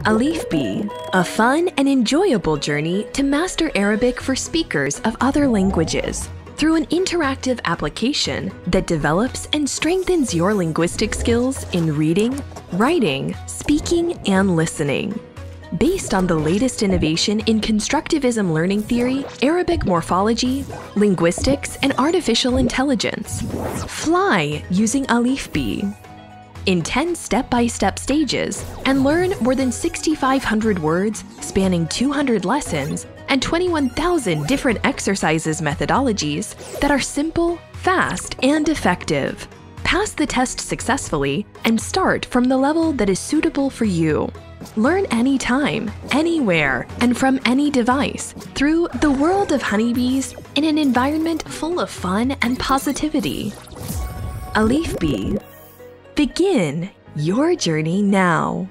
AlifBee, a fun and enjoyable journey to master Arabic for speakers of other languages through an interactive application that develops and strengthens your linguistic skills in reading, writing, speaking, and listening. Based on the latest innovation in constructivism learning theory, Arabic morphology, linguistics, and artificial intelligence. Fly using AlifBee in 10 step-by-step stages and learn more than 6,500 words spanning 200 lessons and 21,000 different exercises methodologies that are simple, fast, and effective. Pass the test successfully and start from the level that is suitable for you. Learn anytime, anywhere, and from any device through the world of honeybees in an environment full of fun and positivity. AlifBee. Begin your journey now.